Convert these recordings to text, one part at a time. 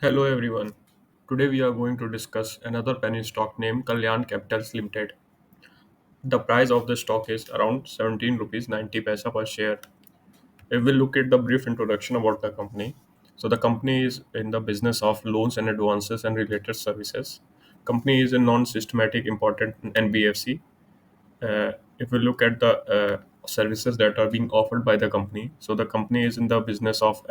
Hello everyone. Today we are going to discuss another penny stock named Kalyan Capitals Ltd. The price of the stock is around 17 rupees 90 paisa per share. If we look at the brief introduction about the company, so the company is in the business of loans and advances and related services. Company is a non-systematic important NBFC. If we look at the services that are being offered by the company, so the company is in the business of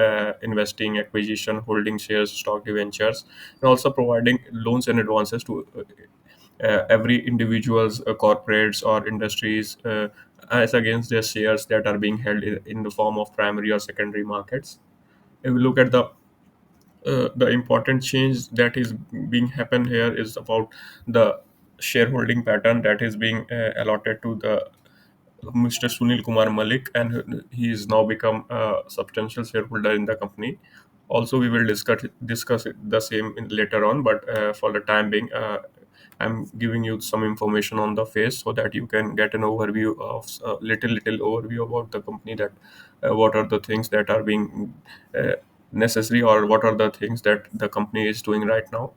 investing, acquisition, holding shares, stock debentures, and also providing loans and advances to every individuals, corporates, or industries as against their shares that are being held in the form of primary or secondary markets. If we look at the important change that is being happen here is about the shareholding pattern that is being allotted to the Mr. Sunil Kumar Malik, and he is now become a substantial shareholder in the company. Also, we will discuss the same later on, but for the time being, I'm giving you some information on the face so that you can get an overview of little overview about the company, that what are the things that are being uh, necessary, or what are the things that the company is doing right now.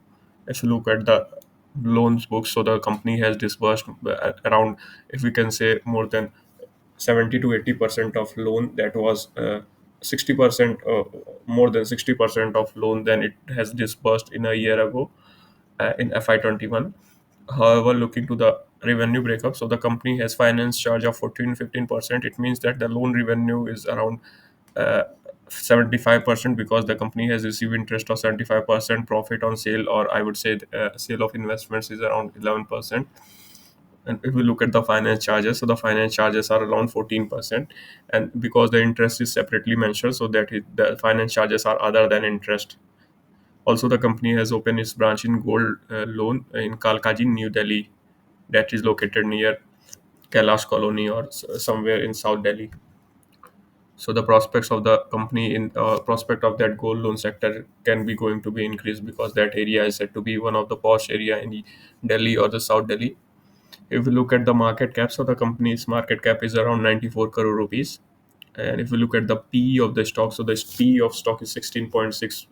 If you look at the loans book, so the company has disbursed around, if we can say, more than 70 to 80% of loan that was 60%, more than 60% of loan than it has disbursed in a year ago, in FY21. However, looking to the revenue breakup, so the company has finance charge of 14-15%. It means that the loan revenue is around uh, 75%, because the company has received interest of 75%, profit on sale, or I would say sale of investments is around 11%. And if we look at the finance charges, so the finance charges are around 14%, and because the interest is separately mentioned, so that the finance charges are other than interest. Also, the company has opened its branch in gold loan in Kalkaji, New Delhi, that is located near Kailash Colony, or somewhere in South Delhi. So the prospects of the company in prospect of that gold loan sector can be going to be increased, because that area is said to be one of the posh area in Delhi or the South Delhi. If we look at the market cap, so the company's market cap is around 94 crore rupees. And if we look at the PE of the stock, so the PE of stock is 16.6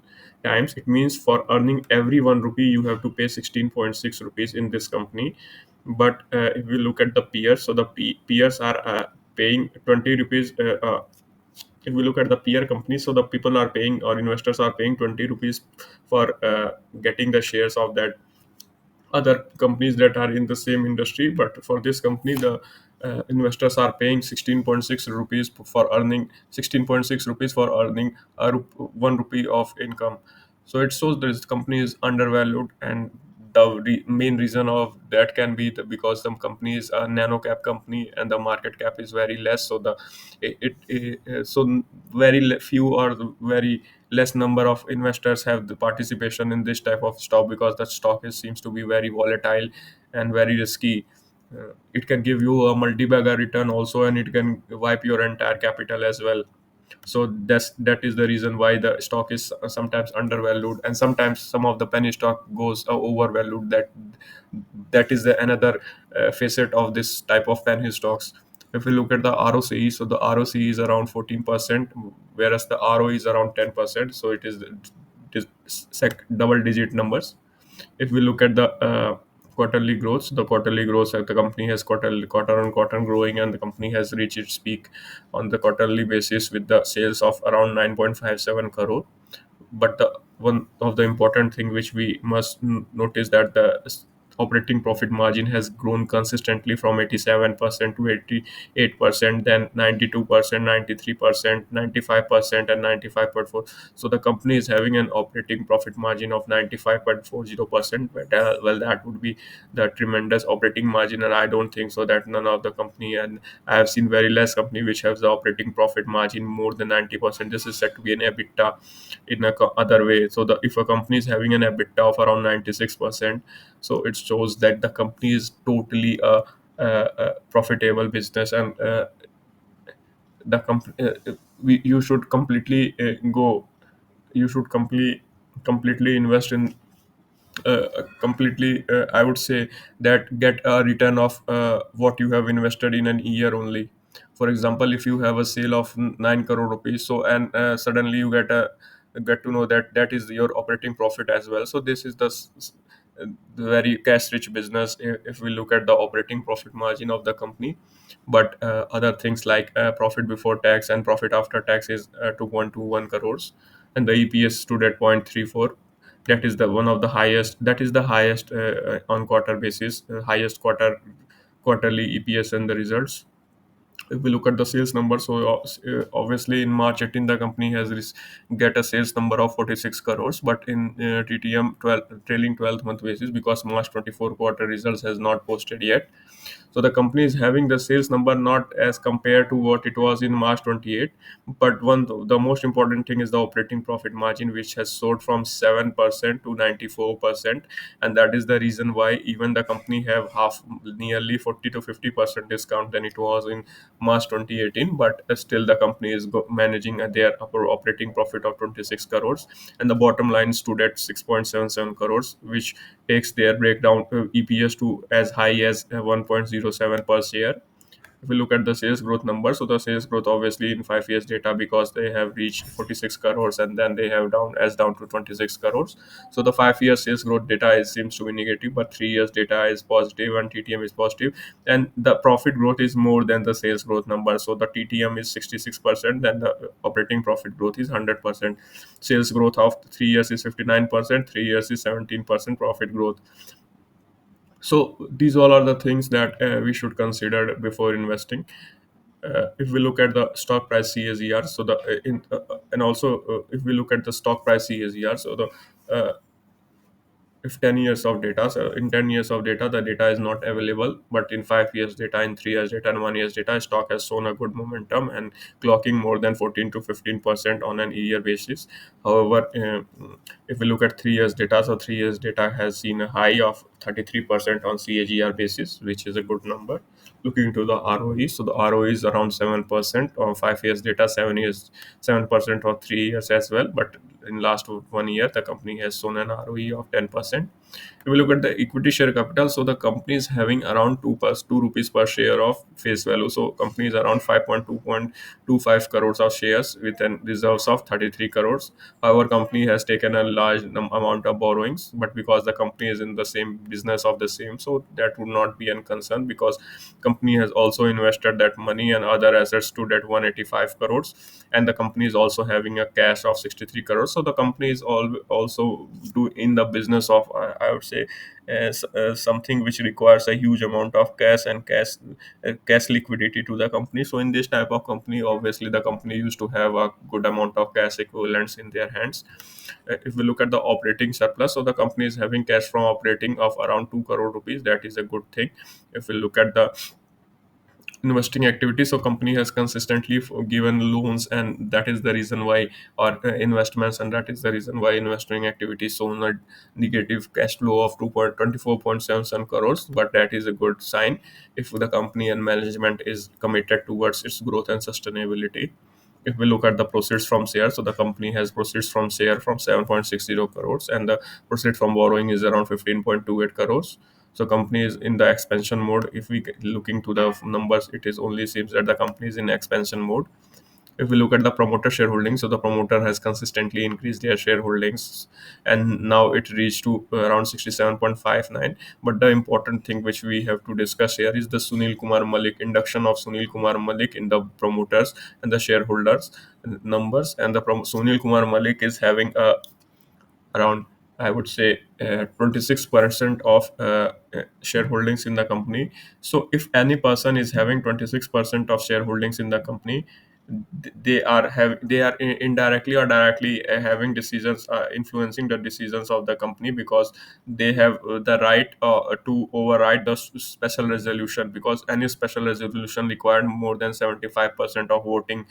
times. It means for earning every 1 rupee, you have to pay 16.6 rupees in this company. But if we look at the peers, so the peers are paying 20 rupees. If we look at the peer companies, so the people are paying, or investors are paying 20 rupees for getting the shares of that other companies that are in the same industry. But for this company, the investors are paying 16.6 rupees for earning 16.6 rupees for earning 1 rupee of income. So it shows this company is undervalued, and the main reason of that can be because the company is a nano cap company and the market cap is very less. So very few, or very less number of investors have the participation in this type of stock, because the stock seems to be very volatile and very risky. It can give you a multi-bagger return also, and it can wipe your entire capital as well. So that is the reason why the stock is sometimes undervalued, and sometimes some of the penny stock goes overvalued. That is another facet of this type of penny stocks. If we look at the ROCE, so the ROCE is around 14%, whereas the ROE is around 10%. So it is double digit numbers. If we look at the quarterly growth, the quarterly growth the company has quarter on quarter growing, and the company has reached its peak on the quarterly basis with the sales of around 9.57 crore. But the one of the important thing which we must notice, that the operating profit margin has grown consistently from 87% to 88%, then 92%, 93%, 95%, and 95.4. So the company is having an operating profit margin of 95.40%. But well, that would be the tremendous operating margin, and I don't think so that none of the company, and I have seen very less company which has the operating profit margin more than 90%. This is said to be an EBITDA in a other way. So the if a company is having an EBITDA of around 96%, so it shows that the company is totally a profitable business. And the company you should completely go you should completely invest in completely I would say that get a return of what you have invested in an year only. For example, if you have a sale of 9 crore rupees, so and suddenly you get a get to know that that is your operating profit as well. So this is the very cash rich business if we look at the operating profit margin of the company. But other things like profit before tax and profit after tax is 2.21 crores, and the EPS stood at 0.34. That is the one of the highest, that is the highest on quarter basis, highest quarterly EPS and the results. If we look at the sales number, so obviously in March 18 the company has get a sales number of 46 crores, but in TTM 12 trailing 12th month basis, because March 24 quarter results has not posted yet, so the company is having the sales number not as compared to what it was in March 28. But one the most important thing is the operating profit margin, which has soared from 7% to 94%, and that is the reason why even the company have half, nearly 40 to 50% discount than it was in March 2018. But still the company is managing their upper operating profit of 26 crores, and the bottom line stood at 6.77 crores, which takes their breakdown EPS to as high as 1.07 per share. If we look at the sales growth number, so the sales growth obviously in 5 years data, because they have reached 46 crores and then they have down to 26 crores. So the 5 year sales growth data seems to be negative, but 3 years data is positive and TTM is positive, and the profit growth is more than the sales growth number. So the TTM is 66%, then the operating profit growth is 100%. Sales growth of 3 years is 59%, 3 years is 17% profit growth. So these all are the things that we should consider before investing. If we look at the stock price CAGR, so the in and also if we look at the stock price CAGR, so the if 10 years of data, so in 10 years of data the data is not available, but in 5 years data, in 3 years data, and 1 year's data, stock has shown a good momentum and clocking more than 14 to 15% on an year basis. However, if we look at 3 years data, so 3 years data has seen a high of 33% on CAGR basis, which is a good number. Looking to the ROE, so the ROE is around 7% on 5 years data, 7% or 3 years as well. But in last 1 year the company has shown an ROE of 10%. If we look at the equity share capital, so the company is having around 2 rupees per share of face value. So company is around 5.25 crores of shares with an reserves of 33 crores. Our company has taken a large amount of borrowings, but because the company is in the same business of the same, so that would not be a concern, because company has also invested that money and other assets stood at 185 crores, and the company is also having a cash of 63 crores. So the company is also do in the business of I would say something which requires a huge amount of cash and cash liquidity to the company. So in this type of company, obviously the company used to have a good amount of cash equivalents in their hands. If we look at the operating surplus, so the company is having cash from operating of around 2 crore rupees. That is a good thing. If we look at the investing activity, so company has consistently given loans, and that is the reason why, or investments, and that is the reason why investing activity shown a negative cash flow of 2.24.77 crores. But that is a good sign if the company and management is committed towards its growth and sustainability. If we look at the proceeds from share, so the company has proceeds from share from 7.60 crores, and the proceeds from borrowing is around 15.28 crores. So company is in the expansion mode. If we looking to the numbers, it is only seems that the company is in expansion mode. If we look at the promoter shareholding, so the promoter has consistently increased their shareholdings, and now it reached to around 67.59. But the important thing which we have to discuss here is the Sunil Kumar Malik induction of Sunil Kumar Malik in the promoters and the shareholders numbers. And the Sunil Kumar Malik is having a around, I would say, 26% of shareholdings in the company. So if any person is having 26% of shareholdings in the company, they are indirectly or directly having decisions, influencing the decisions of the company, because they have the right to override the special resolution, because any special resolution required more than 75% of voting,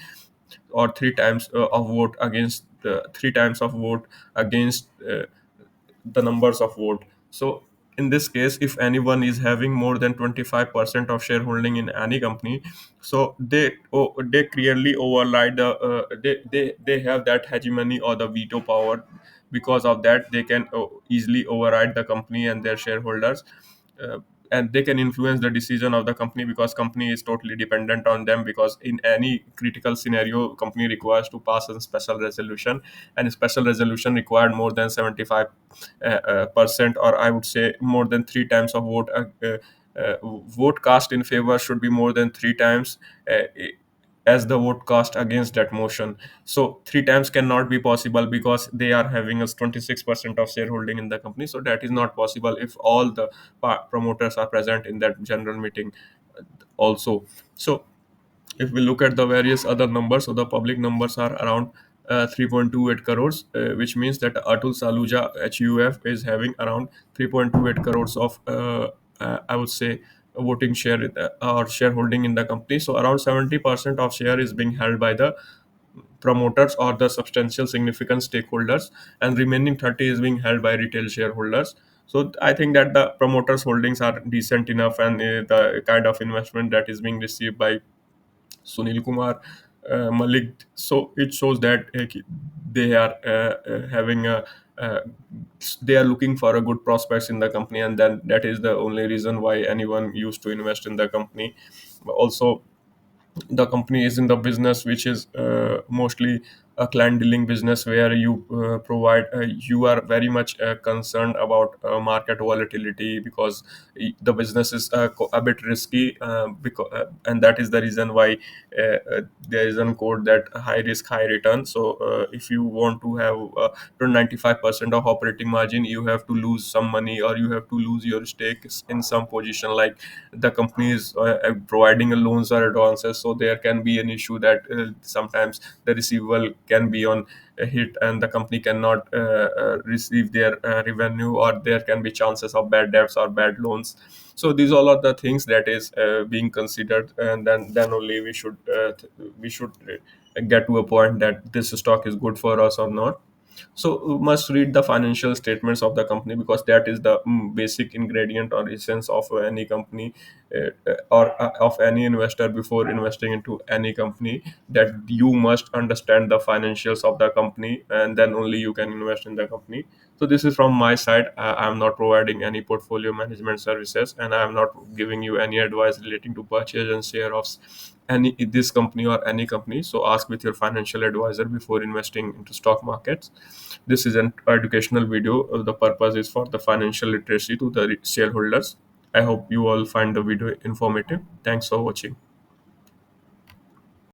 or three times of vote against 3 times of vote against the numbers of vote. So in this case, if anyone is having more than 25% of shareholding in any company, so they clearly override the they have that hegemony or the veto power. Because of that, they can easily override the company and their shareholders. and they can influence the decision of the company, because company is totally dependent on them, because in any critical scenario company requires to pass a special resolution, and special resolution required more than 75 percent, or I would say more than three times of vote cast in favor should be more than three times uh, as the vote cast against that motion. So three times cannot be possible, because they are having a 26% of shareholding in the company, so that is not possible if all the promoters are present in that general meeting also. So if we look at the various other numbers, so the public numbers are around 3.28 crores, which means that Atul Saluja HUF is having around 3.28 crores of, I would say, voting share or shareholding in the company. So around 70% of share is being held by the promoters or the substantial significant stakeholders, and remaining 30 is being held by retail shareholders. So I think that the promoters holdings are decent enough, and the kind of investment that is being received by Sunil Kumar Malik. So it shows that they are having a uh, they are looking for a good prospects in the company, and then that is the only reason why anyone used to invest in the company. Also, the company is in the business which is mostly a client dealing business, where you are very much concerned about market volatility, because the business is a bit risky, and that is the reason why there is a code that high risk high return. So if you want to have to 95% of operating margin, you have to lose some money, or you have to lose your stakes in some position, like the company is providing a loans or advances, so there can be an issue that sometimes the receivable can be on a hit, and the company cannot receive their revenue, or there can be chances of bad debts or bad loans. So these all are the things that is being considered, and then only we should get to a point that this stock is good for us or not. So you must read the financial statements of the company, because that is the basic ingredient or essence of any company, or of any investor before investing into any company, that you must understand the financials of the company, and then only you can invest in the company. So this is from my side. I am not providing any portfolio management services, and I am not giving you any advice relating to purchase and share of any this company or any company. So ask with your financial advisor before investing into stock markets. This is an educational video. The purpose is for the financial literacy to the shareholders. I hope you all find the video informative. Thanks for watching.